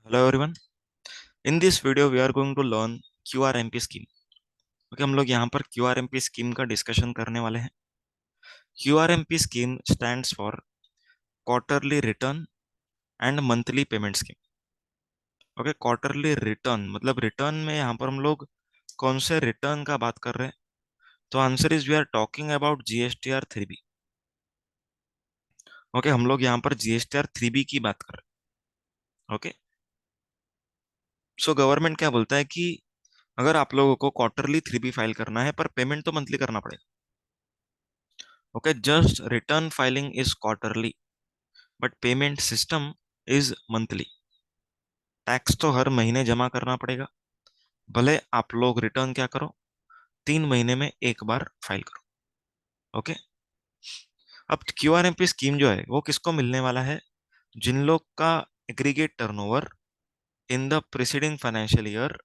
Hello everyone. In this video we are going to learn QRMP scheme. Okay, हम लोग यहाँ पर QRMP scheme का डिस्कशन करने वाले हैं। QRMP scheme stands for quarterly return and monthly payment scheme. Okay, quarterly return मतलब return में यहाँ पर हम लोग कौन से रिटर्न का बात कर रहे हैं? तो answer is we are talking about GSTR 3B। Okay, हम लोग यहाँ पर जीएसटीआर 3B की बात कर रहे हैं। ओके, सो गवर्नमेंट क्या बोलता है कि अगर आप लोगों को क्वार्टरली 3B फाइल करना है पर पेमेंट तो मंथली करना पड़ेगा। Okay, just return filing is quarterly but payment system is monthly. Tax तो हर महीने जमा करना पड़ेगा, भले आप लोग रिटर्न क्या करो, 3 महीने में एक बार फाइल करो। ओके, अब क्यूआरएमपी स्कीम जो है वो किसको मिलने वाला है? जिन लोग का aggregate turnover in the preceding financial year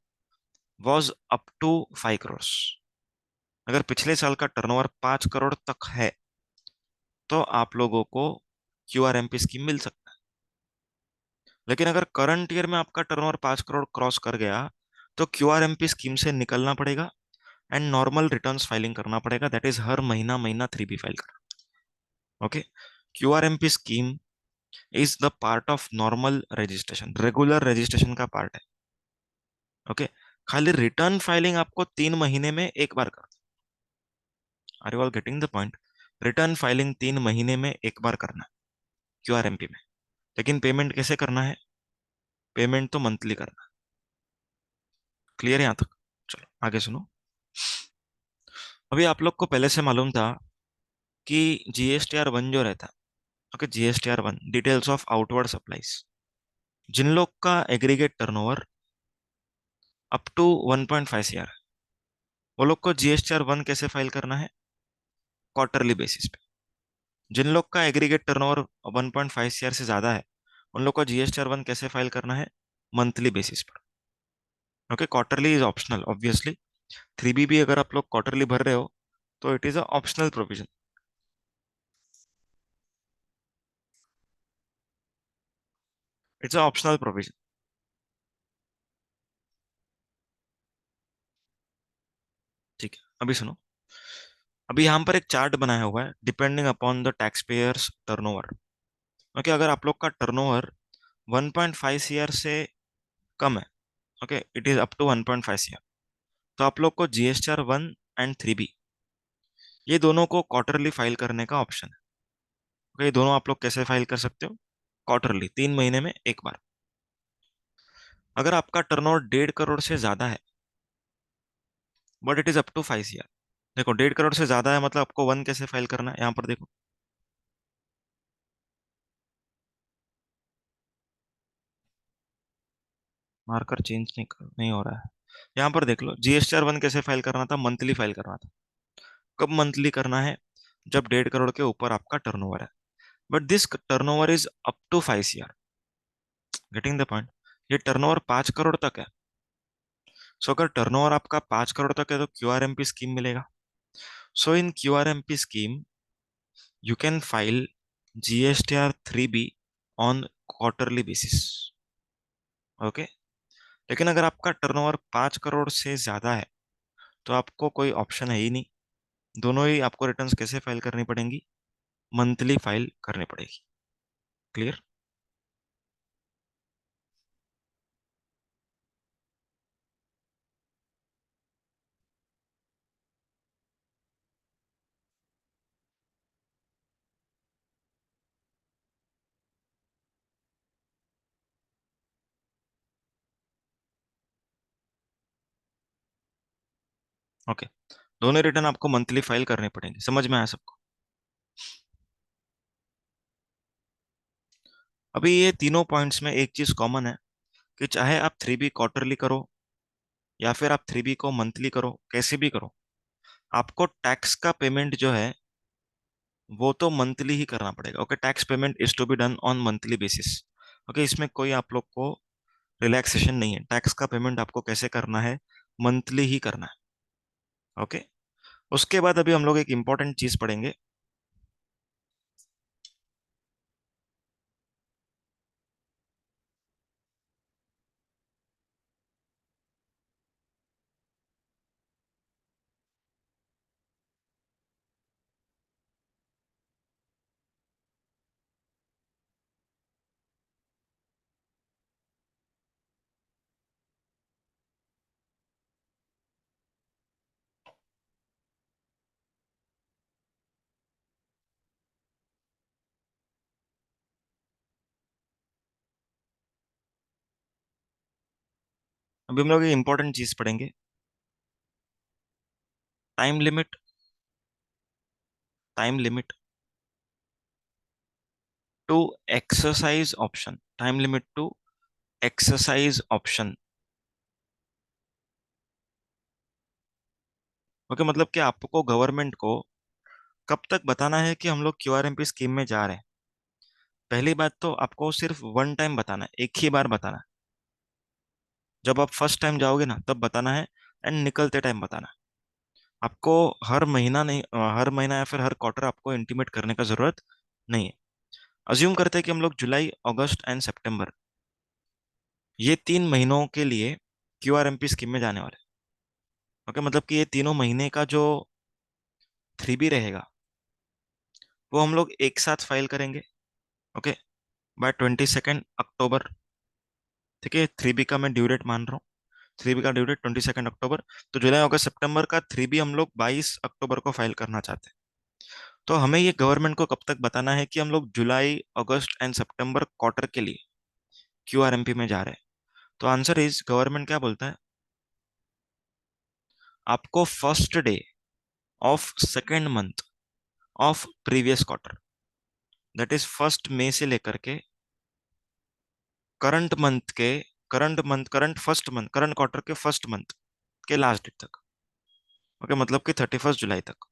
was up to 5 crore. अगर पिछले साल का टर्नओवर 5 करोड़ तक है तो आप लोगों को क्यूआरएमपी स्कीम मिल सकता है। लेकिन अगर करंट ईयर में आपका टर्नओवर 5 करोड़ क्रॉस कर गया तो क्यूआरएमपी स्कीम से निकलना पड़ेगा एंड नॉर्मल रिटर्न्स फाइलिंग करना पड़ेगा। दैट इज हर महीना महीना 3B फाइल करना। Okay, QRMP scheme is the part of normal registration, regular registration का पार्ट है। ओके, खाली रिटर्न फाइलिंग आपको 3 महीने में एक बार करना। Are you all getting the point? Return filing 3 महीने में एक बार करना है क्यूआरएमपी में। लेकिन पेमेंट कैसे करना है? पेमेंट तो मंथली करना है। क्लियर है यहाँ तक? चलो आगे सुनो। अभी आप लोग को पहले से मालूम था कि जीएसटीआर 1 जो रहता है, okay, GSTR 1 details of outward supplies, जिन लोग का aggregate turnover up to 1.5 CR, वो लोग को जीएसटीआर 1 कैसे फाइल करना है? क्वार्टरली बेसिस पे। जिन लोग का एग्रीगेट टर्नओवर 1.5 CR से ज्यादा है उन लोग को जीएसटीआर 1 कैसे फाइल करना है? मंथली बेसिस पर। Okay, quarterly is optional obviously. 3B भी अगर आप लोग क्वार्टरली भर रहे हो तो it is a optional provision. It's a optional provision. ठीक है, अभी सुनो। अभी यहाँ पर एक चार्ट बनाया हुआ है depending upon the tax payers turnover. Okay, अगर आप लोग का टर्नओवर 1.5 CR से कम है, okay, it is up to 1.5 CR, तो आप लोग को जीएसटीआर 1 एंड 3B ये दोनों को क्वार्टरली फाइल करने का ऑप्शन है। ओके, ये दोनों आप लोग कैसे फाइल कर सकते हो? क्वार्टरली, 3 महीने में एक बार। अगर आपका टर्नओवर 1.5 करोड़ से ज्यादा है but it is up to 5 CR, देखो 1.5 करोड़ से ज्यादा है मतलब आपको 1 कैसे फाइल करना है यहाँ पर देखो। मार्कर चेंज नहीं हो रहा है। यहाँ पर देख लो, जीएसटीआर 1 कैसे फाइल करना था? मंथली फाइल करना था। कब मंथली करना है? जब 1.5 करोड़ के ऊपर आपका टर्नओवर है, but this turnover is up to 5 CR। Getting the point? ये टर्नओवर 5 करोड़ तक है। सो अगर टर्नओवर आपका 5 करोड़ तक है तो क्यूआरएमपी स्कीम मिलेगा। So in QRMP scheme you can file GSTR 3B on quarterly basis. Okay, लेकिन अगर आपका टर्नओवर 5 करोड़ से ज्यादा है तो आपको कोई ऑप्शन है ही नहीं। दोनों ही आपको रिटर्न्स कैसे फाइल करनी पड़ेंगी? मंथली फाइल करनी पड़ेगी। क्लियर? ओके, दोनों रिटर्न आपको मंथली फाइल करने पड़ेंगे। समझ में आया सबको? अभी ये तीनों पॉइंट्स में एक चीज कॉमन है कि चाहे आप 3B क्वार्टरली करो या फिर आप 3B को मंथली करो, कैसे भी करो, आपको टैक्स का पेमेंट जो है वो तो मंथली ही करना पड़ेगा। Okay, tax payment is to be done on monthly basis. Okay, इसमें कोई आप लोग को रिलैक्सेशन नहीं है। टैक्स का पेमेंट आपको कैसे करना है? मंथली ही करना है। ओके, उसके बाद अभी हम लोग एक इंपॉर्टेंट चीज पढ़ेंगे। अभी हम लोग एक इंपॉर्टेंट चीज पढ़ेंगे, time limit. Time limit to exercise option. Time limit to exercise option. Okay, मतलब कि आपको गवर्नमेंट को कब तक बताना है कि हम लोग क्यूआरएमपी स्कीम में जा रहे हैं। पहली बात तो आपको सिर्फ वन टाइम बताना है, एक ही बार बताना है। जब आप फर्स्ट टाइम जाओगे ना तब बताना है, एंड निकलते टाइम बताना है। आपको हर महीना नहीं, हर महीना या फिर हर क्वार्टर आपको इंटीमेट करने का जरूरत नहीं है। अज्यूम करते हैं कि हम लोग जुलाई, अगस्त एंड सितंबर, ये 3 महीनों के लिए क्यूआरएमपी स्कीम में जाने वाले हैं। ओके, मतलब कि ये तीनों महीने का जो 3B रहेगा वो हम लोग एक साथ फाइल करेंगे। ओके, बाय 22 अक्टूबर। ठीक है, 3B का मैं ड्यू डेट मान रहा हूँ। 3B का ड्यू डेट 22 अक्टूबर। तो जुलाई, अगस्त, सितंबर का 3B हम लोग 22 अक्टूबर को फाइल करना चाहते हैं। तो हमें ये गवर्नमेंट को कब तक बताना है कि हम लोग जुलाई, अगस्त एंड सितंबर क्वार्टर के लिए क्यूआरएमपी में जा रहे हैं। तो आंसर इज, गवर्नमेंट क्या बोलता है, आपको first day of second month of previous quarter, that is first May से लेकर के करंट मंथ के, current first month, current quarter के फर्स्ट मंथ के लास्ट डेट तक। ओके, मतलब कि 31 जुलाई तक।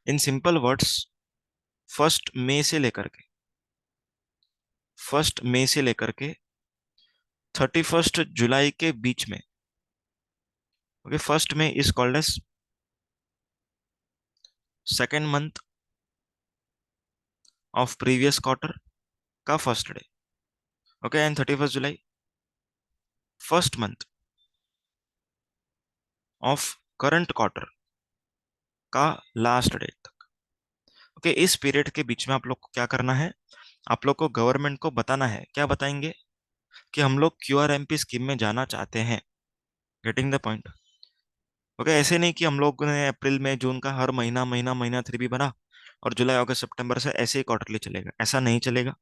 In simple words, first May से लेकर के, फर्स्ट मई से लेकर के 31 जुलाई के बीच में। Okay, first May is called as second month of previous quarter का फर्स्ट डे। ओके, एंड 31 जुलाई first month of current quarter का लास्ट डे तक। ओके, इस पीरियड के बीच में आप लोग को क्या करना है, आप लोग को गवर्नमेंट को बताना है, क्या बताएंगे, कि हम लोग क्यूआरएमपी स्कीम में जाना चाहते हैं। Getting the point. ओके, ऐसे नहीं कि हम लोग ने अप्रैल मई जून का हर महीना महीना महीना 3B बना और जुलाई, अगस्त, सितंबर से ऐसे ही क्वार्टरली चलेगा, ऐसा नहीं चलेगा।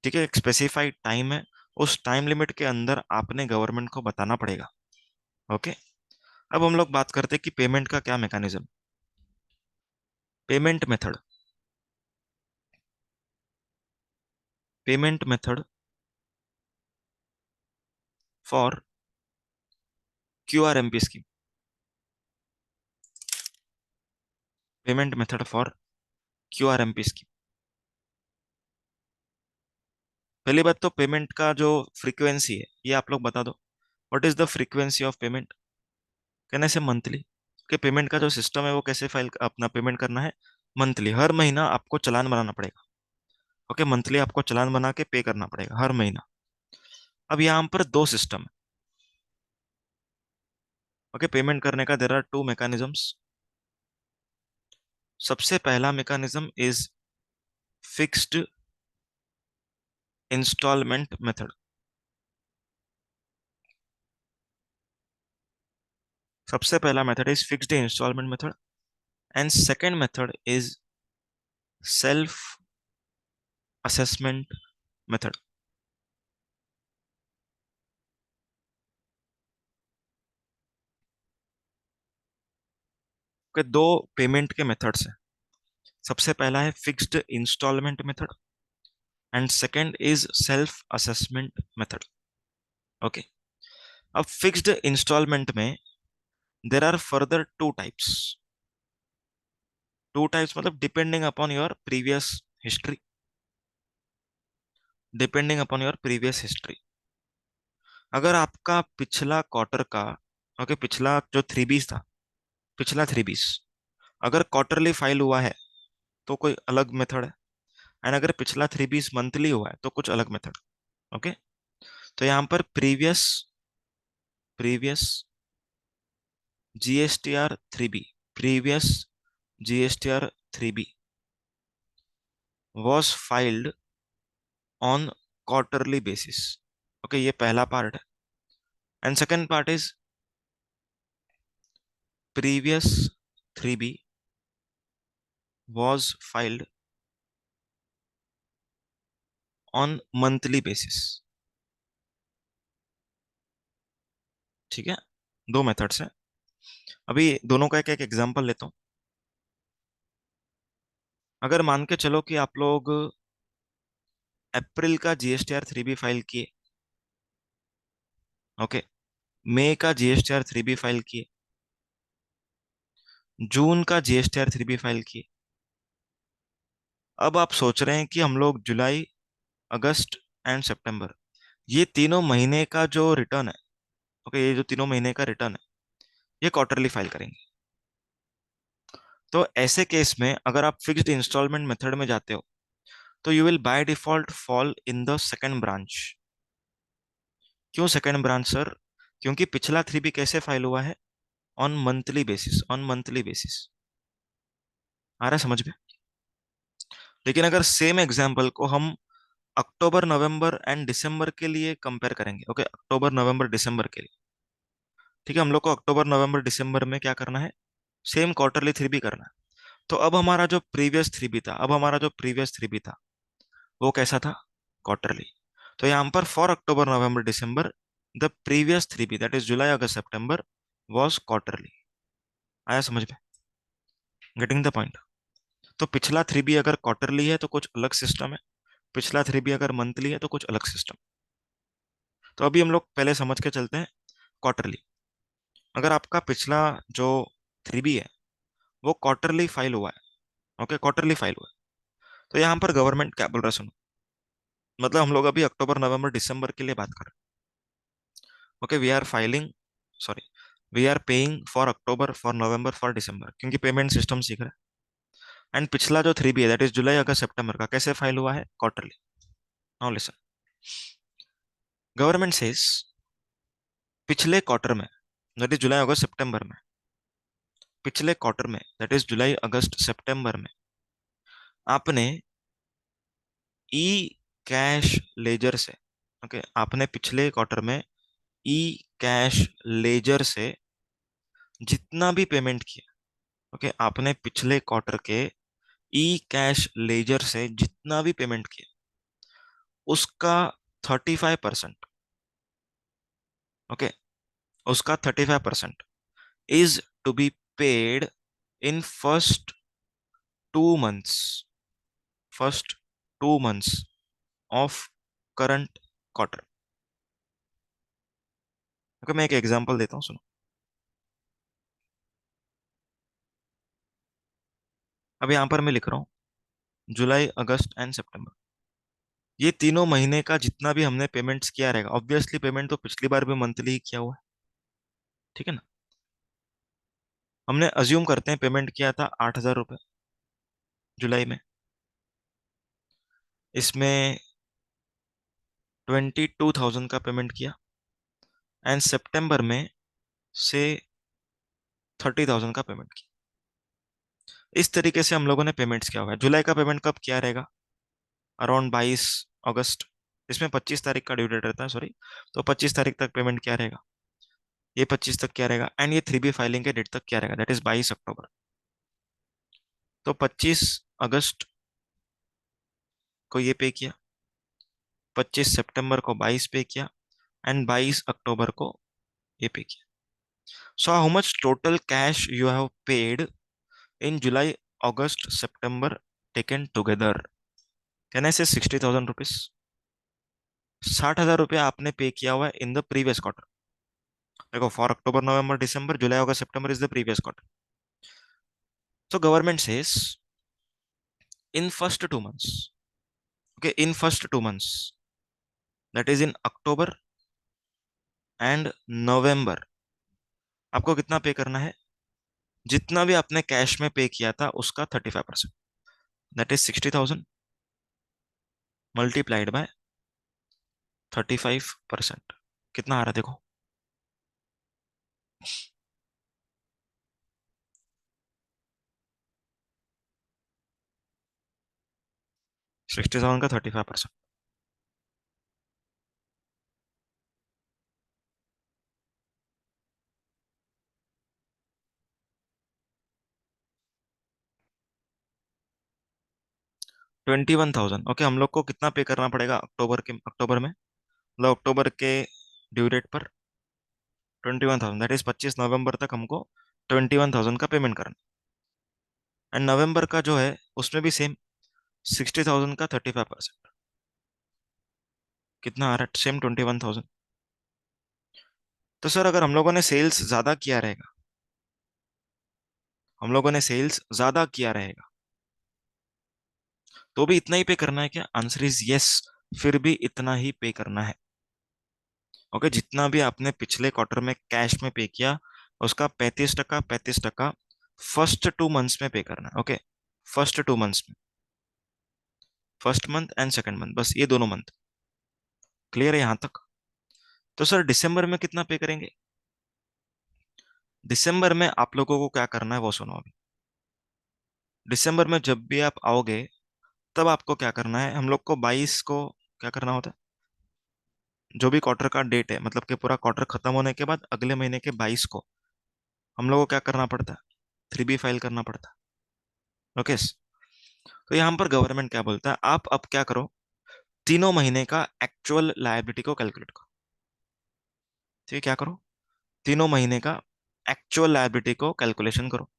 ठीक है, एक स्पेसिफाइड टाइम है, उस टाइम लिमिट के अंदर आपने गवर्नमेंट को बताना पड़ेगा। ओके, अब हम लोग बात करते हैं कि पेमेंट का क्या mechanism. Payment method. Payment method for QRMP scheme. Payment method for QRMP scheme. पहली बात तो पेमेंट का जो फ्रीक्वेंसी है ये आप लोग बता दो। What is the frequency of payment, कहने से मंथली। कि पेमेंट का जो सिस्टम है वो कैसे फाइल अपना पेमेंट करना है, मंथली। हर महीना आपको चालान बनाना पड़ेगा। ओके, मंथली आपको चालान बना के पे करना पड़ेगा हर महीना। अब यहाँ पर दो सिस्टम है। ओके, पेमेंट करने का देयर आर टू मैकेनिज्म्स। सबसे पहला mechanism is fixed instalment method. सबसे पहला method is fixed instalment method, and second method is self assessment method. के दो पेमेंट के मेथड्स हैं। सबसे पहला है fixed instalment method, and second is self assessment method. Okay, अब फिक्स्ड इंस्टॉलमेंट में there are further two types. Two types मतलब depending upon your previous history. Depending upon your previous history. अगर आपका पिछला क्वार्टर का, ओके, पिछला जो 3Bs था, पिछला 3Bs अगर क्वार्टरली फाइल हुआ है तो कोई अलग मेथड है, एंड अगर पिछला 3Bs मंथली हुआ है तो कुछ अलग मेथड। ओके, तो यहाँ पर previous previous GSTR 3B, previous GSTR 3B was filed on quarterly basis. Okay, ये पहला पार्ट है। And second part is previous 3B was filed on monthly basis. ठीक है, दो मेथड्स हैं। अभी दोनों का एक एक एग्जांपल लेता हूँ। अगर मान के चलो कि आप लोग अप्रैल का जीएसटीआर 3B फाइल किए, ओके, मई का जीएसटीआर 3B फाइल किए, जून का जीएसटीआर 3B फाइल किए। अब आप सोच रहे हैं कि हम लोग जुलाई, अगस्त एंड सितंबर, ये तीनों महीने का जो रिटर्न है, ओके, ये जो तीनों महीने का रिटर्न है, ये क्वार्टरली फाइल करेंगे। तो ऐसे केस में अगर आप फिक्स्ड इंस्टॉलमेंट मेथड में जाते हो, तो you will by default fall in the second branch. क्यों सेकंड ब्रांच सर? क्योंकि पिछला 3B कैसे फाइल हुआ है? On monthly basis, on monthly basis. आ रहा है समझ में? लेकिन अगर सेम एग्जाम्पल को हम अक्टूबर, नवंबर एंड दिसंबर के लिए कंपेयर करेंगे, ओके, अक्टूबर, नवंबर, दिसंबर के लिए, ठीक है, हम लोग को अक्टूबर, नवंबर, दिसंबर में क्या करना है? सेम क्वार्टरली 3B करना है। तो अब हमारा जो प्रीवियस 3B था, अब हमारा जो प्रीवियस 3B था, वो कैसा था? क्वार्टरली। तो यहाँ पर फॉर अक्टूबर, नवंबर, दिसंबर, the previous 3B that is July, August, September was quarterly. आया समझ में? Getting the point? तो पिछला 3B अगर क्वार्टरली है तो कुछ अलग सिस्टम है, पिछला 3B अगर मंथली है तो कुछ अलग सिस्टम। तो अभी हम लोग पहले समझ के चलते हैं क्वार्टरली। अगर आपका पिछला जो 3B है वो क्वार्टरली फाइल हुआ है, ओके, क्वार्टरली फाइल हुआ है, तो यहाँ पर गवर्नमेंट क्या बोल रहा है सुनो। मतलब हम लोग अभी अक्टूबर, नवंबर, दिसंबर के लिए बात कर रहे हैं, okay, we are filing, sorry, we are paying for October, for November, for December, क्योंकि पेमेंट सिस्टम सीख रहा है। एंड पिछला जो 3B है दैट इज जुलाई, अगस्त, सितंबर का कैसे फाइल हुआ है? Quarterly. Now listen, government says पिछले क्वार्टर में, दैट इज जुलाई, अगस्त, सितंबर में, पिछले क्वार्टर में दैट इज जुलाई, अगस्त, सितंबर में आपने ई कैश लेजर से, ओके, आपने पिछले क्वार्टर में ई कैश लेजर से जितना भी पेमेंट किया, ओके, आपने पिछले क्वार्टर के ई कैश लेजर से जितना भी पेमेंट किया उसका 35%, ओके, उसका 35% is to be paid in two months first 2 months of current quarter. Okay, मैं एक एग्जांपल देता हूँ सुनो। अब यहाँ पर मैं लिख रहा हूँ जुलाई, अगस्त एंड सितंबर, ये तीनों महीने का जितना भी हमने पेमेंट्स किया रहेगा, ऑब्वियसली पेमेंट तो पिछली बार भी मंथली ही किया हुआ है, ठीक है ना। हमने अज्यूम करते हैं पेमेंट किया था 8,000 रुपये जुलाई में, इसमें 22,000 का पेमेंट किया, एंड सितंबर में से 30,000 का पेमेंट किया। इस तरीके से हम लोगों ने पेमेंट्स किया हुआ है। जुलाई का पेमेंट कब किया रहेगा? अराउंड 22 अगस्त, इसमें 25 तारीख का ड्यू डेट रहता है, सॉरी, तो 25 तारीख तक पेमेंट किया रहेगा, ये 25 तक क्या रहेगा, एंड ये 3B फाइलिंग के डेट तक क्या रहेगा, दैट इज 22 अक्टूबर। तो 25 अगस्त को ये पे किया, 25 सितंबर को 22 पे किया, एंड 22 अक्टूबर को ये पे किया। So how much total cash you have paid in July, August, September taken together? Can I से 60,000 रुपीज? 60,000 रुपया आपने पे किया हुआ है इन द प्रीवियस क्वार्टर। देखो, फॉर अक्टूबर, नवंबर, दिसंबर, जुलाई, अगस्त, सितंबर is the previous quarter. So government says in first 2 months, okay, in first 2 months, that is in October and November, आपको कितना पे करना है? जितना भी आपने कैश में पे किया था उसका 35%, दैट इज 60,000 मल्टीप्लाइड बाय 35%। कितना आ रहा है देखो, 60,000 का 35%, 21,000। ओके, हम लोग को कितना पे करना पड़ेगा अक्टूबर में, मतलब अक्टूबर के ड्यू डेट पर? 21,000, दैट इज 25 नवंबर तक हमको 21,000 का पेमेंट करना। एंड नवंबर का जो है उसमें भी सेम 60,000 का 35%, कितना आ रहा है, सेम 21,000। तो सर अगर हम लोगों ने सेल्स ज्यादा किया रहेगा, हम लोगों ने सेल्स ज्यादा किया रहेगा, तो भी इतना ही पे करना है क्या? आंसर इज यस, फिर भी इतना ही पे करना है। ओके, जितना भी आपने पिछले क्वार्टर में कैश में पे किया, उसका 35%, 35% फर्स्ट 2 मंथ्स में पे करना है। ओके, फर्स्ट 2 मंथ्स में, first month and second month, बस ये दोनों मंथ। क्लियर है यहाँ तक? तो सर दिसंबर में कितना पे करेंगे? दिसंबर में आप लोगों को क्या करना है वो सुनो अभी। दिसंबर में जब भी आप आओगे, तब आपको क्या करना है, हम लोग को 22 को क्या करना होता है, जो भी क्वार्टर का डेट है, मतलब कि पूरा क्वार्टर खत्म होने के बाद अगले महीने के 22 को हम लोग को क्या करना पड़ता है, 3B फाइल करना पड़ता है। ओके, तो यहाँ पर गवर्नमेंट क्या बोलता है, आप अब क्या करो, तीनों महीने का एक्चुअल लायबिलिटी को कैलकुलेट करो। ठीक है, क्या करो, तीनों महीने का एक्चुअल लायबिलिटी को कैलकुलेशन करो,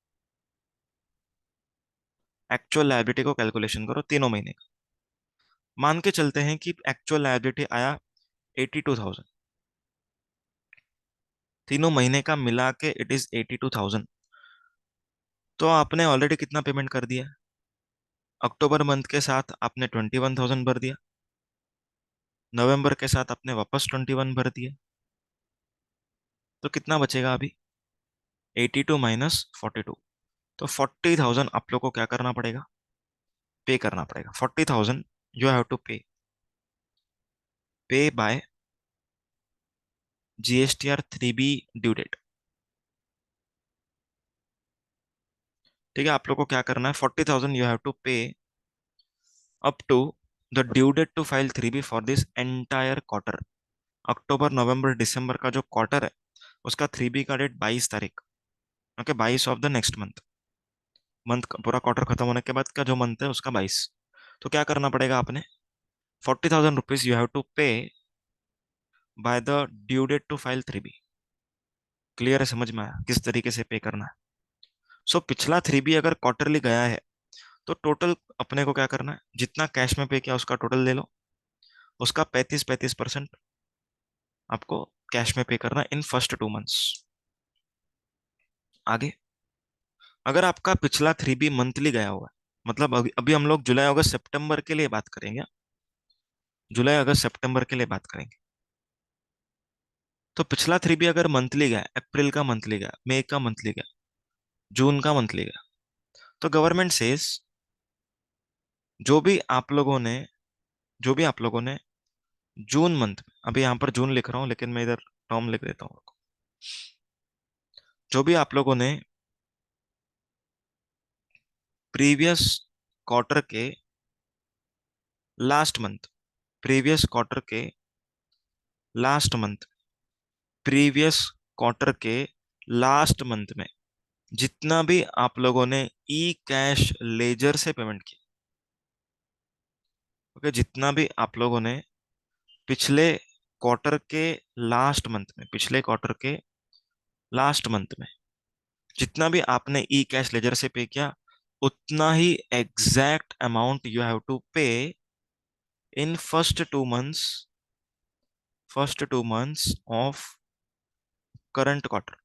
एक्चुअल लायबिलिटी को कैलकुलेशन करो तीनों महीने का। मान के चलते हैं कि एक्चुअल लायबिलिटी आया 82,000, तीनों महीने का मिला के इट इज 82,000। तो आपने ऑलरेडी कितना पेमेंट कर दिया? अक्टूबर मंथ के साथ आपने 21,000 भर दिया, नवंबर के साथ आपने वापस 21 भर दिया, तो कितना बचेगा अभी? 82 माइनस 42, तो 40,000 आप लोग को क्या करना पड़ेगा, पे करना पड़ेगा। 40,000 you have to pay by GSTR 3B due date. ठीक है, आप लोग को क्या करना है, 40,000 you have to pay up to the due date to file 3B for this entire quarter. अक्टूबर नवंबर दिसंबर का जो क्वार्टर है, उसका 3B का डेट 22 तारीख। Okay, 22 of the next month, month का पूरा क्वार्टर खत्म होने के बाद का जो मंथ है उसका 22। तो क्या करना पड़ेगा आपने, 40,000 rupees you have to pay by the due date to file 3B। Clear है, समझ में आया किस तरीके से पे करना है? सो पिछला 3B अगर क्वार्टरली गया है, तो टोटल अपने को क्या करना है, जितना कैश में पे किया उसका टोटल ले लो, उसका 35% आपको कैश में पे करना इन फर्स्ट 2 मंथ्स। आगे, अगर आपका पिछला 3B मंथली गया हुआ है, मतलब अभी अभी हम लोग जुलाई अगस्त सितंबर के लिए बात करेंगे, जुलाई अगस्त सितंबर के लिए बात करेंगे। तो पिछला 3B अगर मंथली गया, अप्रैल का मंथली गया, मई का मंथली गया, जून का मंथली गया, तो गवर्नमेंट सेज जो भी आप लोगों ने जो भी आप लोगों ने जून मंथ में, अभी यहाँ पर जून लिख रहा हूँ लेकिन मैं इधर टर्म लिख देता हूँ, जो भी आप लोगों ने प्रीवियस क्वार्टर के लास्ट मंथ, प्रीवियस क्वार्टर के लास्ट मंथ, प्रीवियस क्वार्टर के लास्ट मंथ में जितना भी आप लोगों ने ई कैश लेजर से पेमेंट किया, ओके, जितना भी आप लोगों ने पिछले क्वार्टर के लास्ट मंथ में, पिछले क्वार्टर के लास्ट मंथ में जितना भी आपने ई कैश लेजर से पे किया, उतना ही exact amount you have to pay in first 2 months of current quarter.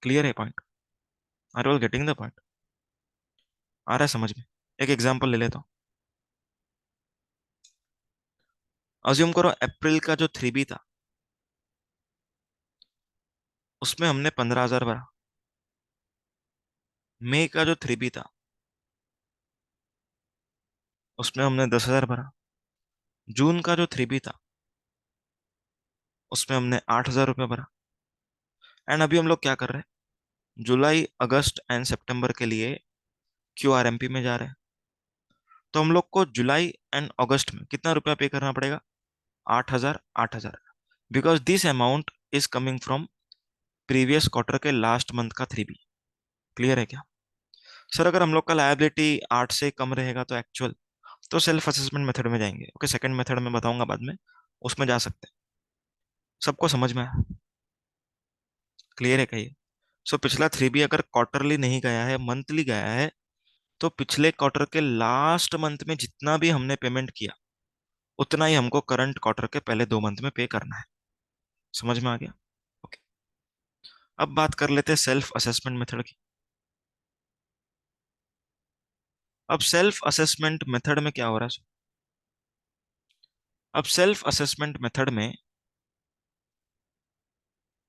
Clear है point? Are you getting the point? आ रहा है समझ में? एक एग्जांपल ले लेता हूँ। अज्यूम करो अप्रैल का जो 3B था, उसमें हमने 15,000 भरा। मई का जो 3B था, उसमें हमने 10,000 भरा। जून का जो 3B था, उसमें हमने 8,000 रुपये भरा। एंड अभी हम लोग क्या कर रहे हैं, जुलाई अगस्त एंड सितंबर के लिए QRMP में जा रहे हैं। तो हम लोग को जुलाई एंड अगस्त में कितना रुपया पे करना पड़ेगा? 8,000, 8,000, because this amount is coming from previous quarter के लास्ट मंथ का 3B। क्लियर है क्या? सर अगर हम लोग का लायबिलिटी 8 से कम रहेगा तो एक्चुअल, तो सेल्फ असेसमेंट मेथड में जाएंगे। ओके, सेकंड मेथड में बताऊंगा बाद में, उसमें जा सकते हैं। सबको समझ में आया? क्लियर है कहिए? सो पिछला 3B अगर क्वार्टरली नहीं गया है, मंथली गया है, तो पिछले क्वार्टर के लास्ट मंथ में जितना भी हमने पेमेंट किया उतना ही हमको करंट क्वार्टर के पहले 2 मंथ में पे करना है। समझ में आ गया? ओके। अब बात कर लेते हैं सेल्फ असेसमेंट मेथड की। अब सेल्फ असेसमेंट मेथड में क्या हो रहा है? अब सेल्फ असेसमेंट मेथड में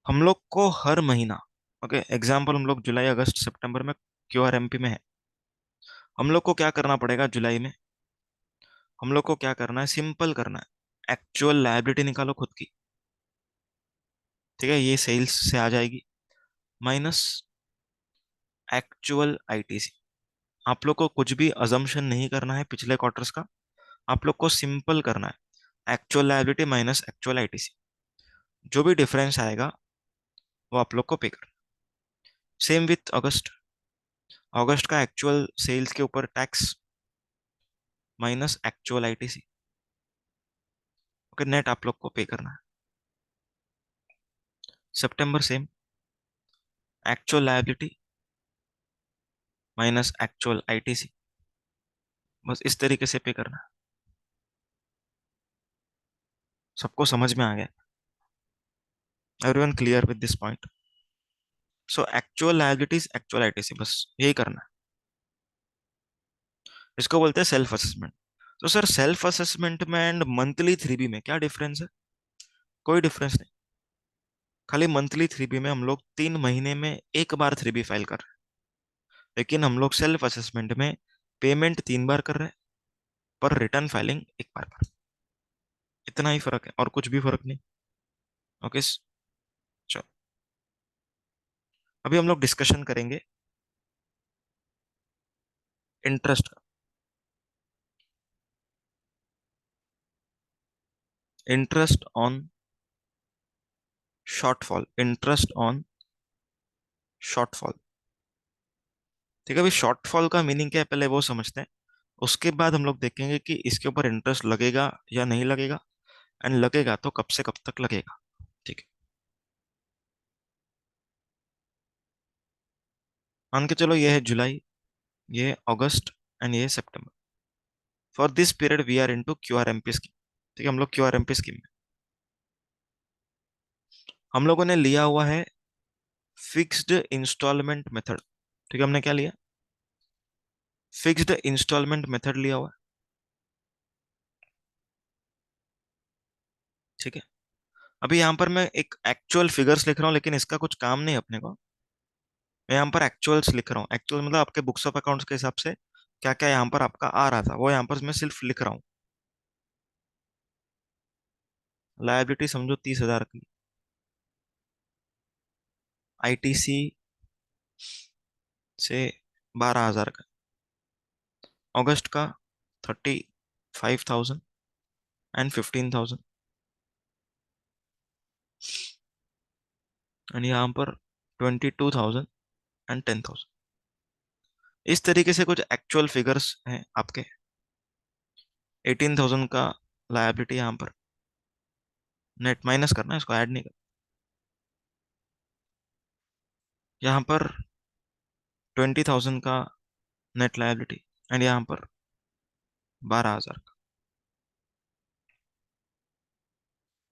हम लोग को हर महीना, ओके एग्जाम्पल हम लोग जुलाई अगस्त सितंबर में QRMP में है, हम लोग को क्या करना पड़ेगा जुलाई में? हम लोग को क्या करना है? सिंपल करना है, एक्चुअल लायबिलिटी निकालो खुद की। ठीक है, ये सेल्स से आ जाएगी, माइनस एक्चुअल ITC। आप लोग को कुछ भी अजम्पशन नहीं करना है पिछले क्वार्टर्स का, आप लोग को सिंपल करना है, actual liability minus actual ITC। जो भी डिफरेंस आएगा वो आप लोग को पे करना। सेम विथ अगस्त, अगस्त का एक्चुअल सेल्स के ऊपर tax minus actual ITC। Okay, net आप लोग को पे करना है। सितंबर same, actual liability minus actual ITC। बस इस तरीके से पे करना है। सबको समझ में आ गया? Everyone clear with this point? So actual liabilities actual ITC, बस यही करना है। इसको बोलते हैं सेल्फ असेसमेंट। तो सर सेल्फ असेसमेंट में एंड मंथली 3B में क्या डिफरेंस है? कोई डिफरेंस नहीं। खाली मंथली 3B में हम लोग 3 महीने में एक बार 3B फाइल कर रहे हैं, लेकिन हम लोग सेल्फ असेसमेंट में पेमेंट 3 बार कर रहे हैं, पर रिटर्न फाइलिंग एक बार कर रहे हैं। इतना ही फर्क है और कुछ भी फर्क नहीं। ओके, चलो अभी हम लोग डिस्कशन करेंगे इंटरेस्ट का। Interest on shortfall, interest on shortfall. ठीक है, अभी शॉर्टफॉल का मीनिंग क्या है पहले वो समझते हैं, उसके बाद हम लोग देखेंगे कि इसके ऊपर इंटरेस्ट लगेगा या नहीं लगेगा, एंड लगेगा तो कब से कब तक लगेगा। ठीक है, मान के चलो ये है जुलाई, ये है अगस्त एंड ये है सितंबर। For this period we are into QRMP scheme. ठीक है, हम लोग QRMP स्कीम में हम लोगों ने लिया हुआ है फिक्स्ड इंस्टॉलमेंट मेथड। ठीक है, हमने क्या लिया? फिक्स्ड इंस्टॉलमेंट मेथड लिया हुआ है। ठीक है, अभी यहाँ पर मैं एक एक्चुअल फिगर्स लिख रहा हूँ, लेकिन इसका कुछ काम नहीं अपने को। मैं यहाँ पर एक्चुअल्स लिख रहा हूँ, एक्चुअल मतलब आपके बुक्स ऑफ अकाउंट्स के हिसाब से क्या क्या यहाँ पर आपका आ रहा था वो यहाँ पर मैं सिर्फ लिख रहा हूँ। लायबिलिटी समझो 30,000 की, ITC से 12,000 का, अगस्त का 35,000 एंड 15,000, एंड यहाँ पर 22,000 एंड 10,000। इस तरीके से कुछ एक्चुअल फिगर्स हैं आपके। 18,000 का लायबिलिटी यहाँ पर, नेट माइनस करना है, इसको ऐड नहीं करना। यहाँ पर 20,000 का नेट लायबिलिटी, एंड यहाँ पर 12,000 का।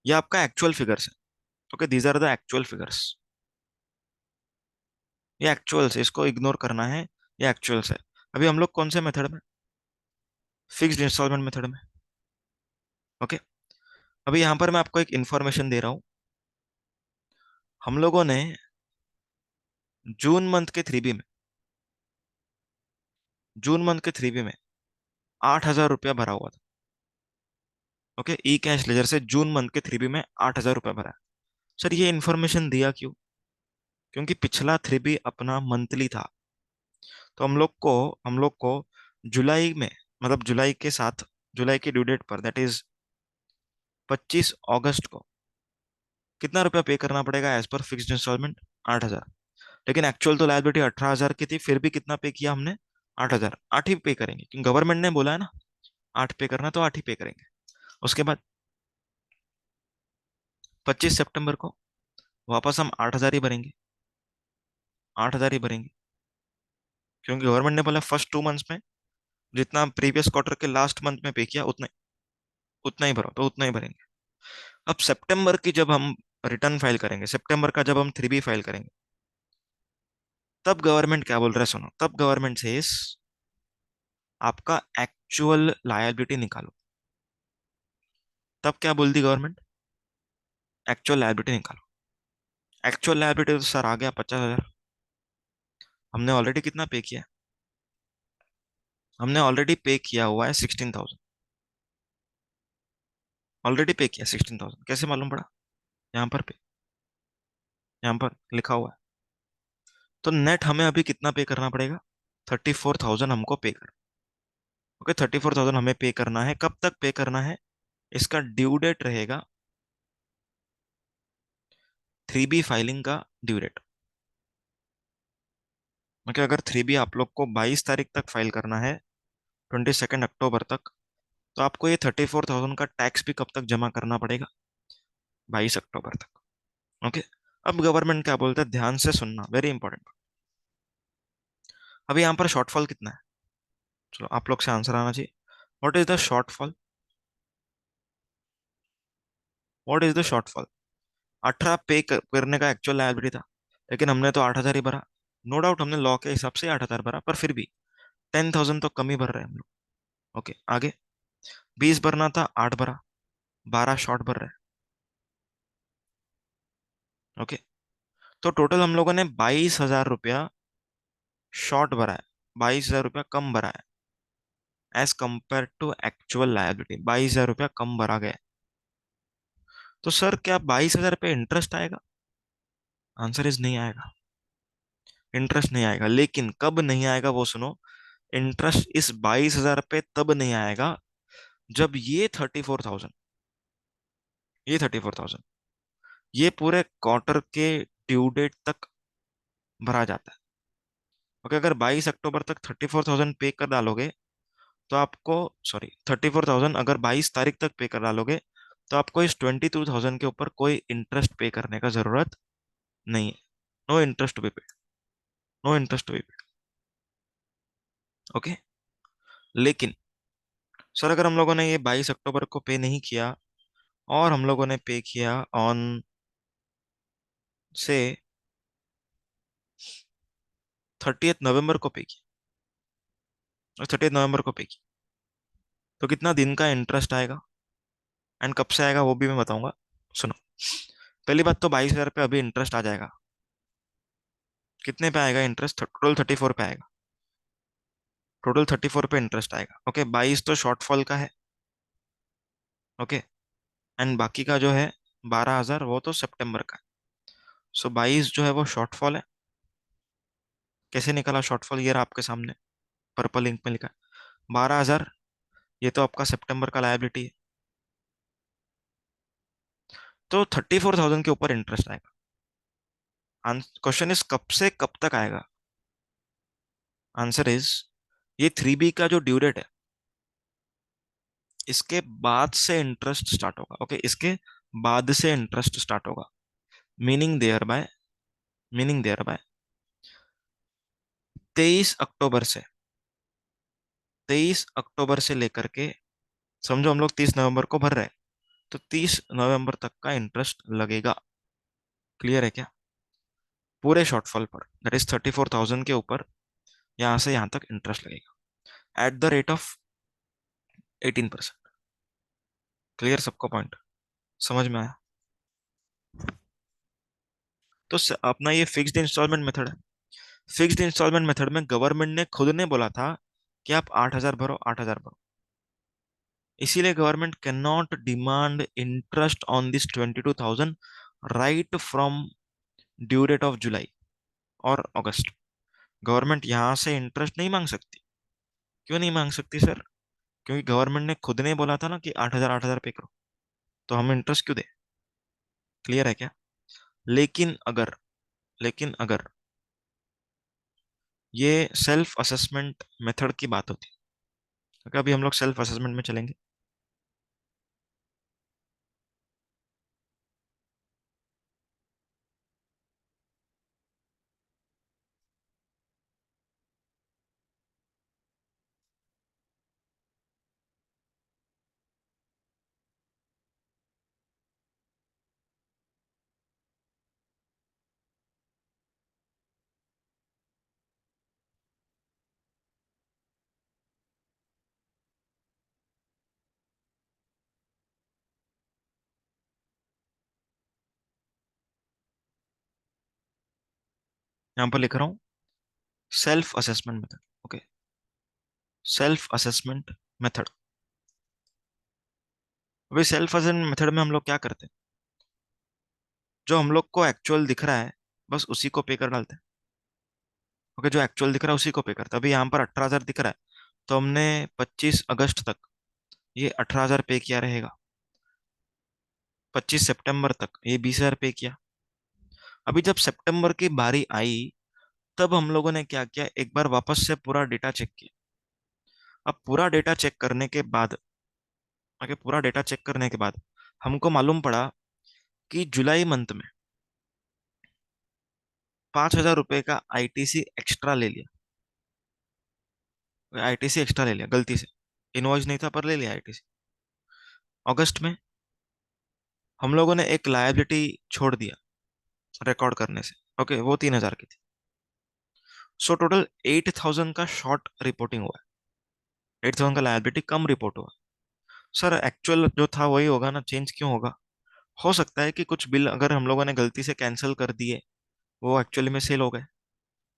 ये आपका एक्चुअल फिगर्स है। Okay, these are the actual figures. ये एक्चुअल्स है, इसको इग्नोर करना है। ये एक्चुअल्स है। अभी हम लोग कौन से मेथड में? फिक्स्ड इंस्टॉलमेंट मेथड में। ओके, अभी यहाँ पर मैं आपको एक इंफॉर्मेशन दे रहा हूँ। हम लोगों ने जून मंथ के 3B में, जून मंथ के 3B में 8,000 रुपया भरा हुआ था। ओके, ई कैश लेजर से जून मंथ के 3B में 8,000 रुपया भरा है। सर ये इन्फॉर्मेशन दिया क्यों? क्योंकि पिछला 3B अपना मंथली था, तो हम लोग को जुलाई में, मतलब जुलाई के साथ, जुलाई की ड्यू डेट पर, दैट इज 25 अगस्त को कितना रुपया पे करना पड़ेगा एज पर फिक्स्ड इंस्टॉलमेंट? 8,000। लेकिन एक्चुअल तो लायबिलिटी 18,000 की थी, फिर भी कितना पे किया हमने? 8,000। 8 ही पे करेंगे क्योंकि गवर्नमेंट ने बोला है ना 8 पे करना, तो 8 ही पे करेंगे। उसके बाद 25 सितंबर को वापस हम 8,000 ही भरेंगे, 8,000 ही भरेंगे, क्योंकि गवर्नमेंट ने बोला फर्स्ट 2 मंथ्स में जितना प्रीवियस क्वार्टर के लास्ट मंथ में पे किया उतना ही भरो, तो उतना ही भरेंगे। अब सितंबर की जब हम रिटर्न फाइल करेंगे, सितंबर का जब हम 3B फाइल करेंगे, तब गवर्नमेंट क्या बोल रहा है सुनो, तब गवर्नमेंट से आपका एक्चुअल लायबिलिटी निकालो। तब क्या बोल दी गवर्नमेंट, एक्चुअल लायबिलिटी निकालो। एक्चुअल लायबिलिटी तो सर आ गया 50,000। हमने ऑलरेडी कितना पे किया है? हमने ऑलरेडी पे किया हुआ है 16,000। ऑलरेडी पे किया 16,000, कैसे मालूम पड़ा? यहाँ पर पे, यहाँ पर लिखा हुआ है। तो नेट हमें अभी कितना पे करना पड़ेगा? 34,000 हमको पे कर। ओके, 34,000 हमें पे करना है। कब तक पे करना है? इसका ड्यू डेट रहेगा 3B फाइलिंग का ड्यू डेट। ओके, अगर 3B आप लोग को 22 तारीख तक फाइल करना है, 22 अक्टूबर तक, तो आपको ये 34,000 का टैक्स भी कब तक जमा करना पड़ेगा? 22 अक्टूबर तक। ओके। अब गवर्नमेंट क्या बोलता है, ध्यान से सुनना, वेरी इंपॉर्टेंट। अभी यहाँ पर शॉर्टफॉल कितना है? चलो आप लोग से आंसर आना चाहिए। What is the shortfall? What is the shortfall? 18 पे करने का एक्चुअल लायबिलिटी था, लेकिन हमने तो 8,000 ही भरा। नो डाउट हमने लॉ के हिसाब से 8,000 भरा, पर फिर भी 10,000 तो कम ही भर रहे हैं हम लोग। ओके, आगे 20 भरना था, 8 भरा, 12 शॉर्ट भर रहे हैं। ओके, तो टोटल हम लोगों ने 22,000 रुपया शॉर्ट भरा है, 22,000 रुपया कम भरा है as compare to actual liability. 22,000 रुपया कम भरा गया है। तो सर क्या 22,000 पे इंटरेस्ट आएगा? आंसर इज नहीं आएगा। इंटरेस्ट नहीं आएगा, लेकिन कब नहीं आएगा वो सुनो। इंटरेस्ट इस 22,000 पे तब नहीं आएगा जब ये 34,000 ये पूरे क्वार्टर के ड्यू डेट तक भरा जाता है। ओके, अगर 22 अक्टूबर तक 34,000 पे कर डालोगे तो आपको, सॉरी 34,000 अगर 22 तारीख तक पे कर डालोगे तो आपको इस 22,000 के ऊपर कोई इंटरेस्ट पे करने का जरूरत नहीं है। No interest to be paid, no interest to be paid. Okay, लेकिन सर अगर हम लोगों ने ये 22 अक्टूबर को पे नहीं किया और हम लोगों ने पे किया ऑन से 30 नवंबर को पे किया, और 30 नवंबर को पे किया, तो कितना दिन का इंटरेस्ट आएगा एंड कब से आएगा वो भी मैं बताऊंगा। सुनो, पहली बात तो 22,000 पे अभी इंटरेस्ट आ जाएगा। कितने पे आएगा इंटरेस्ट? टोटल 34 पे आएगा। टोटल 34 पे इंटरेस्ट आएगा। ओके, 22 तो शॉर्टफॉल का है। ओके, एंड बाकी का जो है 12,000 वो तो सितंबर का है। सो 22 जो है वो शॉर्टफॉल है। कैसे निकाला शॉर्टफॉल? ये रहा आपके सामने, पर्पल इंक में लिखा है। 12,000 ये तो आपका सितंबर का लायबिलिटी है, तो 34,000 के ऊपर इंटरेस्ट आएगा। क्वेश्चन इज कब से कब तक आएगा? आंसर इज ये 3B का जो ड्यू डेट है, इसके बाद से इंटरेस्ट स्टार्ट होगा। ओके, इसके बाद से इंटरेस्ट स्टार्ट होगा। Meaning thereby, meaning thereby 23 October से, 23 अक्टूबर से लेकर के, समझो हम लोग 30 नवंबर को भर रहे हैं, तो 30 नवंबर तक का इंटरेस्ट लगेगा। क्लियर है क्या? पूरे शॉर्टफॉल पर, दैट इज 34,000 के ऊपर, यहां से यहां तक इंटरेस्ट लगेगा at the rate of 18%। Clear सबको? पॉइंट समझ में आया? तो अपना ये फिक्स्ड इंस्टॉलमेंट मेथड है। फिक्स्ड इंस्टॉलमेंट मेथड में गवर्नमेंट ने खुद ने बोला था कि आप 8,000 भरो, 8,000 भरो। इसीलिए government cannot demand interest on this 22,000 right from due date of July और अगस्त। गवर्नमेंट यहां से इंटरेस्ट नहीं मांग सकती। क्यों नहीं मांग सकती सर? क्योंकि गवर्नमेंट ने खुद ने बोला था ना कि 8,000 8,000 पे करो, तो हम इंटरेस्ट क्यों दे? क्लियर है क्या? लेकिन अगर, लेकिन अगर ये सेल्फ असेसमेंट मेथड की बात होती है, तो अभी हम लोग सेल्फ असेसमेंट में चलेंगे। यहां पर लिख रहा हूं self assessment method. Okay, self assessment method. अभी सेल्फ असेसमेंट मेथड में हम लोग क्या करते हैं, जो हम लोग को एक्चुअल दिख रहा है बस उसी को पे कर डालते हैं। ओके, जो एक्चुअल दिख रहा है उसी को पे करते हैं। अभी यहाँ पर 18,000 दिख रहा है, तो हमने 25 अगस्त तक ये 18,000 पे किया रहेगा, 25 सितंबर तक ये 20,000 पे किया। अभी जब सितंबर की बारी आई, तब हम लोगों ने क्या किया, एक बार वापस से पूरा डेटा चेक किया। अब पूरा डेटा चेक करने के बाद, आगे पूरा डेटा चेक करने के बाद हमको मालूम पड़ा कि जुलाई मंथ में 5,000 रुपए का आईटीसी एक्स्ट्रा ले लिया। आईटीसी एक्स्ट्रा ले लिया गलती से, इनवॉइस नहीं था पर ले लिया आईटीसी। अगस्त में हम लोगों ने एक लायबिलिटी छोड़ दिया रिकॉर्ड करने से। ओके, वो 3,000 की थी। सो टोटल 8,000 का शॉर्ट रिपोर्टिंग हुआ है, 8,000 का लायबिलिटी कम रिपोर्ट हुआ। सर एक्चुअल जो था वही होगा ना, चेंज क्यों होगा? हो सकता है कि कुछ बिल अगर हम लोगों ने गलती से कैंसिल कर दिए, वो एक्चुअली में सेल हो गए,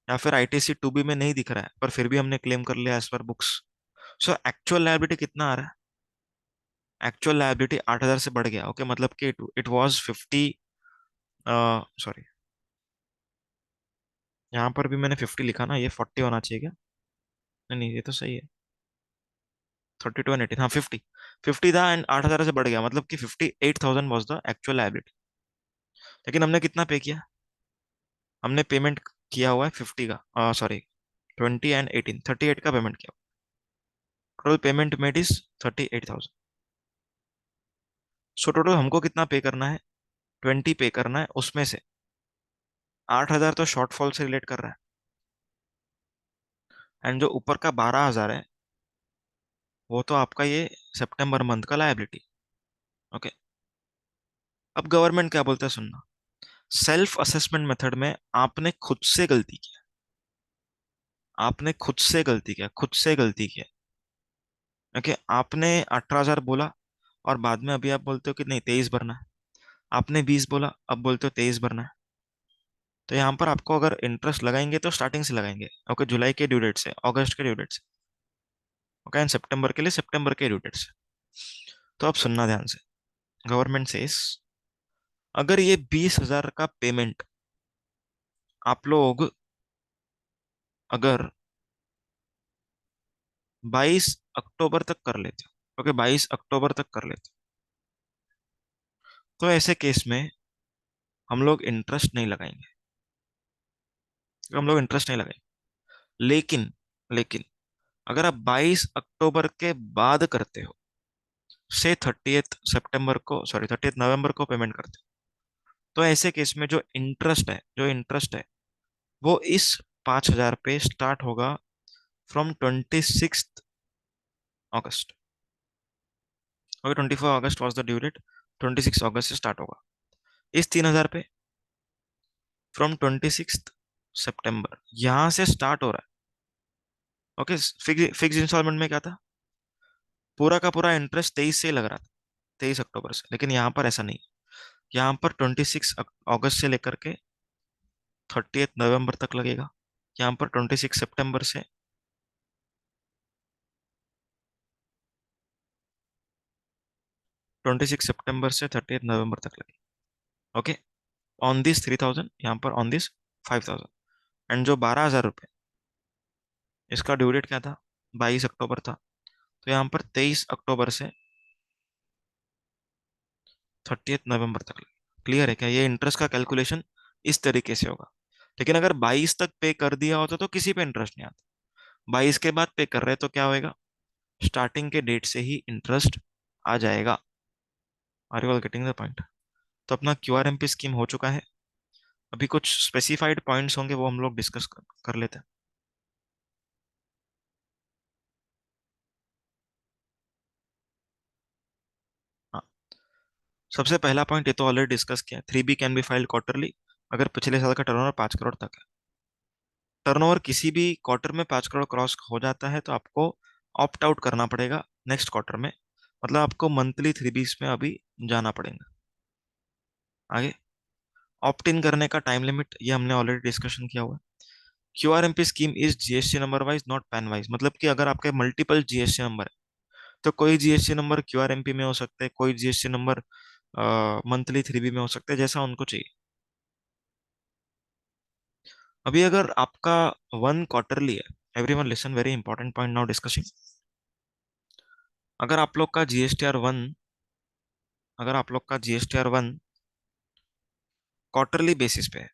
या फिर आईटीसी टू बी में नहीं दिख रहा है पर फिर भी हमने क्लेम कर लिया as per books. So actual liability कितना आ रहा है? एक्चुअल लायबिलिटी 8,000 से बढ़ गया। ओके, मतलब कि इट वाज 50, सॉरी, यहाँ पर भी मैंने 50 लिखा ना, ये 40 होना चाहिए क्या? नहीं नहीं, ये तो सही है। 32 and 18, हाँ 50, 50 था एंड 8,000 से बढ़ गया, मतलब कि 58,000 वॉज द एक्चुअल लायबिलिटी। लेकिन हमने कितना पे किया? हमने पेमेंट किया हुआ है 50 का, सॉरी 20 and 18, 38 का पेमेंट किया। Total payment made is 38,000। So total हमको कितना पे करना है? 20 पे करना है, उसमें से 8,000 तो शॉर्टफॉल से रिलेट कर रहा है, एंड जो ऊपर का 12,000 है वो तो आपका ये सितंबर मंथ का लायबिलिटी। ओके, अब गवर्नमेंट क्या बोलता है सुनना। सेल्फ असेसमेंट मेथड में आपने खुद से गलती किया, आपने खुद से गलती किया, खुद से गलती किया। ओके, आपने 18,000 बोला और बाद में अभी आप बोलते हो कि नहीं 23 भरना है। आपने 20 बोला, अब बोलते हो 23 भरना है। तो यहाँ पर आपको अगर इंटरेस्ट लगाएंगे तो स्टार्टिंग से लगाएंगे। ओके, जुलाई के ड्यू डेट से, अगस्त के ड्यू डेट से। ओके, एंड सितंबर के लिए सितंबर के ड्यू डेट से। तो आप सुनना ध्यान से। गवर्नमेंट से अगर ये 20,000 का पेमेंट आप लोग अगर 22 अक्टूबर तक कर लेते हो, ओके 22 अक्टूबर तक कर लेते हो, तो ऐसे केस में हम लोग इंटरेस्ट नहीं लगाएंगे, हम लोग इंटरेस्ट नहीं लगाएंगे। लेकिन लेकिन अगर आप 22 अक्टूबर के बाद करते हो, से 30 सितंबर को, सॉरी 30 नवंबर को पेमेंट करते हो, तो ऐसे केस में जो इंटरेस्ट है वो इस 5,000 पे स्टार्ट होगा फ्रॉम 26 अगस्त। ओके, 24 अगस्त वॉज द ड्यू डेट, 26 अगस्त से स्टार्ट होगा इस 3,000 पे, फ्रॉम 26 सितंबर यहां से स्टार्ट हो रहा है। ओके, फिक्स इंस्टॉलमेंट में क्या था, पूरा का पूरा इंटरेस्ट 23 से ही लग रहा था, 23 अक्टूबर से। लेकिन यहाँ पर ऐसा नहीं, यहाँ पर 26 अगस्त से लेकर के 30 नवंबर तक लगेगा। यहाँ पर 26 सितंबर से 30 नवंबर तक लगेगा। ओके, ऑन दिस 3,000, यहाँ पर ऑन दिस 5,000, एंड जो 12,000 रुपये, इसका ड्यू डेट क्या था, 22 अक्टूबर था। तो यहाँ पर 23 अक्टूबर से 30 नवंबर तक लगेगा। क्लियर है क्या? ये इंटरेस्ट का कैलकुलेशन इस तरीके से होगा। लेकिन अगर 22 तक पे कर दिया होता तो किसी पे इंटरेस्ट नहीं आता। 22 के बाद पे कर रहे तो क्या होएगा, स्टार्टिंग के डेट से ही इंटरेस्ट आ जाएगा। Are you all getting the point? तो अपना क्यूआरएमपी स्कीम हो चुका है। अभी कुछ स्पेसिफाइड पॉइंट्स होंगे वो हम लोग डिस्कस कर लेते हैं। हाँ, सबसे पहला पॉइंट ये तो ऑलरेडी डिस्कस किया, 3B can be filed quarterly अगर पिछले साल का टर्नओवर 5 करोड़ तक है। टर्नओवर किसी भी क्वार्टर में 5 करोड़ क्रॉस हो जाता है तो आपको ऑप्ट आउट करना पड़ेगा नेक्स्ट क्वार्टर में, मतलब आपको मंथली 3Bs में अभी जाना पड़ेगा। आगे, ऑप्ट इन करने का टाइम लिमिट ये हमने ऑलरेडी डिस्कशन किया हुआ है। QRMP scheme is GST number wise not pan wise, मतलब कि अगर आपके मल्टीपल जीएसटी नंबर है तो कोई जीएसटी नंबर क्यूआरएमपी में हो सकता है, कोई जीएसटी नंबर मंथली 3B में हो सकता है, जैसा उनको चाहिए। अभी अगर आपका वन क्वार्टरली है, everyone listen, very important point now discussing. अगर आप लोग का जीएसटीआर 1, अगर आप लोग का जीएसटीआर 1 क्वार्टरली बेसिस पे है,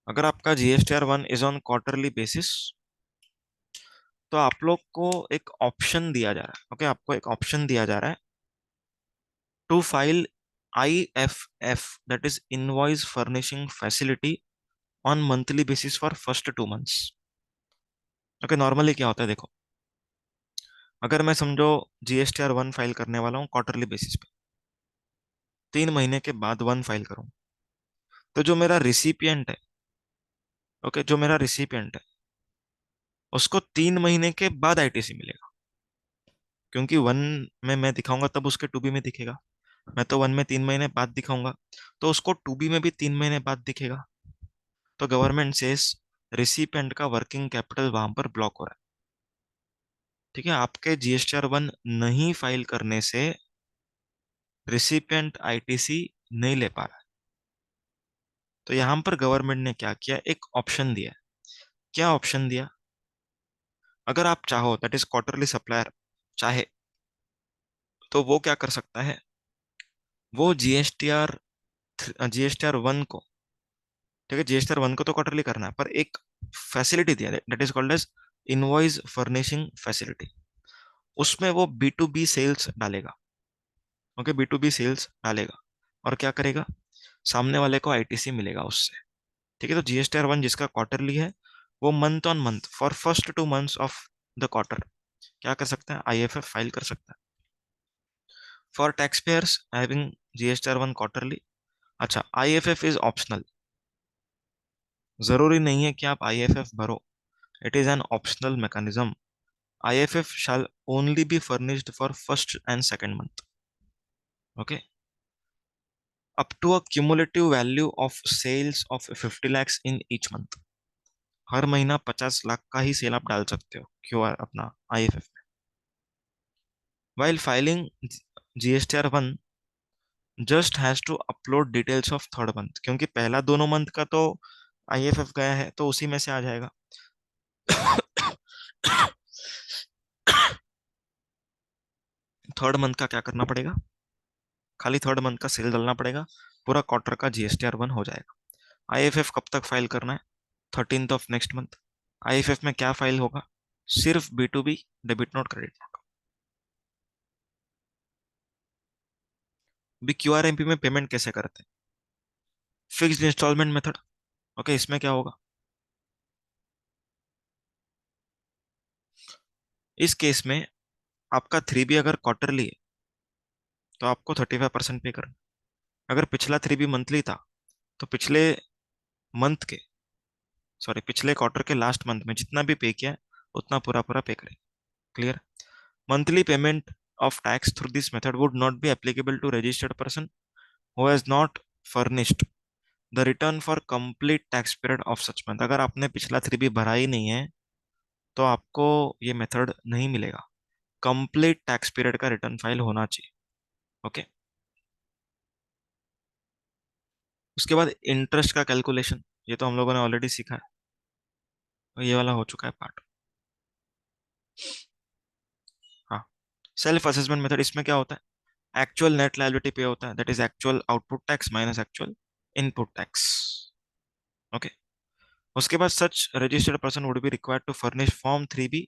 अगर आपका GSTR 1 is on quarterly basis, तो आप लोग को एक ऑप्शन दिया जा रहा है। ओके, आपको एक ऑप्शन दिया जा रहा है to file IFF, that is invoice furnishing facility, on monthly basis for first 2 months. Okay, normally क्या होता है देखो, अगर मैं समझो जीएसटीआर 1 फाइल करने वाला हूँ क्वार्टरली बेसिस पे, 3 महीने के बाद 1 फाइल करूँ, तो जो मेरा रिसिपिएंट है, ओके, जो मेरा रिसिपिएंट है उसको 3 महीने के बाद आईटीसी मिलेगा, क्योंकि 1 में मैं दिखाऊंगा तब उसके 2B में दिखेगा। मैं तो 1 में 3 महीने बाद दिखाऊंगा, तो उसको 2B में भी 3 महीने बाद दिखेगा। तो गवर्नमेंट से रिसिपेंट का वर्किंग कैपिटल वहां पर ब्लॉक हो रहा है। ठीक है, आपके जीएसटीआर 1 नहीं फाइल करने से रिसिपेंट आईटीसी नहीं ले पा रहा है। तो यहां पर गवर्नमेंट ने क्या किया, एक ऑप्शन दिया। क्या ऑप्शन दिया, अगर आप चाहो, दैट इज क्वार्टरली सप्लायर चाहे, तो वो क्या कर सकता है, वो जीएसटीआर 1 को, ठीक है, जीएसटीआर 1 को तो क्वार्टरली करना है, पर एक फैसिलिटी दिया that is called as invoice furnishing facility, उसमें वो B2B सेल्स डालेगा। ओके, B2B सेल्स डालेगा और क्या करेगा, सामने वाले को आईटीसी मिलेगा उससे। ठीक है, तो जीएसटीआर 1 जिसका क्वार्टरली है, वो month on month for first 2 months of the quarter क्या कर सकता है, आईएफएफ फाइल कर सकता है। For tax payers having GSTR 1 quarterly, अच्छा, आईएफएफ इज ऑप्शनल, जरूरी नहीं है कि आप आईएफएफ भरो, it is an optional mechanism. IFF shall only be furnished for first and second month. Okay. Up to a cumulative value of sales of 50 lakhs in each month. हर महीना 50 लाख का ही cell आप डाल सकते हो क्यूआर अपना IFF में। While filing GSTR 1 just has to upload details of third month, क्योंकि पहला दोनों मंथ का तो IFF गया है तो उसी में से आ जाएगा। थर्ड मंथ का क्या करना पड़ेगा, खाली थर्ड मंथ का सेल डालना पड़ेगा, पूरा क्वार्टर का GSTR 1 हो जाएगा। आईएफएफ कब तक फाइल करना है, 13th of next month. IFF में क्या फाइल होगा, सिर्फ B2B, debit note, credit note. भी क्यूआरएमपी में पेमेंट कैसे करते हैं, फिक्स्ड इंस्टॉलमेंट मेथड। ओके, इसमें क्या होगा, इस केस में आपका 3B अगर क्वार्टरली है तो आपको 35% पे करना। अगर पिछला 3B मंथली था तो पिछले मंथ के, सॉरी, पिछले क्वार्टर के लास्ट मंथ में जितना भी पे किया है उतना पूरा पूरा पे करें। Clear. Monthly payment of tax through this method would not be applicable to registered person who has not furnished the return for complete tax period of such month। अगर आपने पिछला 3B भरा ही नहीं है तो आपको ये मेथड नहीं मिलेगा, कंप्लीट टैक्स पीरियड का रिटर्न फाइल होना चाहिए। ओके, उसके बाद इंटरेस्ट का कैलकुलेशन, ये तो हम लोगों ने ऑलरेडी सीखा है, तो ये वाला हो चुका है पार्ट। हाँ, सेल्फ असेसमेंट मेथड, इसमें क्या होता है, एक्चुअल नेट लायबिलिटी पे होता है, that is actual output tax minus actual input tax. Okay, उसके बाद such registered person would be required to furnish form 3B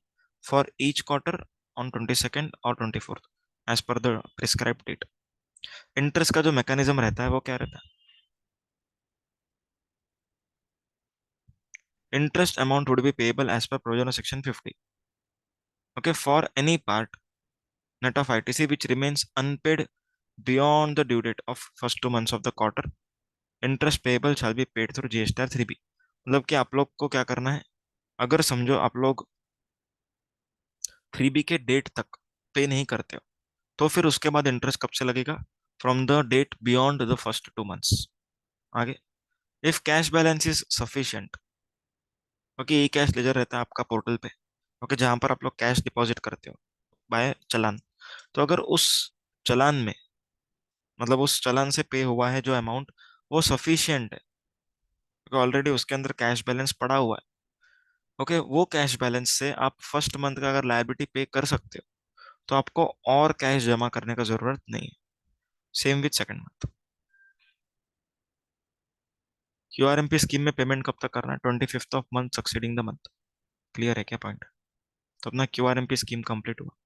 for each quarter on 22nd और 24th as per the prescribe date. Interest का जो mechanism रहता है वो क्या रहता है, interest amount would be payable as per provision of section 50। Okay, for any part net of ITC which remains unpaid beyond the due date of first 2 months of the quarter, interest payable shall be paid through GSTR 3B। मतलब कि आप लोग को क्या करना है, अगर समझो आप लोग 3B के डेट तक पे नहीं करते हो, तो फिर उसके बाद इंटरेस्ट कब से लगेगा? From the date beyond the first 2 months. आगे, if cash balance is sufficient, क्योंकि ई कैश लेजर रहता है आपका पोर्टल पे, ओके, जहां पर आप लोग कैश डिपॉजिट करते हो बाय चलान। तो अगर उस चलान में, मतलब उस चलान से पे हुआ है जो अमाउंट, वो सफिशिएंट है, क्योंकि ऑलरेडी उसके अंदर कैश बैलेंस पड़ा हुआ है, ओके, वो कैश बैलेंस से आप फर्स्ट मंथ का अगर लायबिलिटी पे कर सकते हो, तो आपको और कैश जमा करने का जरूरत नहीं है। Same with second month. QRMP scheme में पेमेंट कब तक करना है? 25th of month succeeding the month. Clear है क्या पॉइंट? तो अपना क्यूआरएमपी स्कीम कंप्लीट हुआ।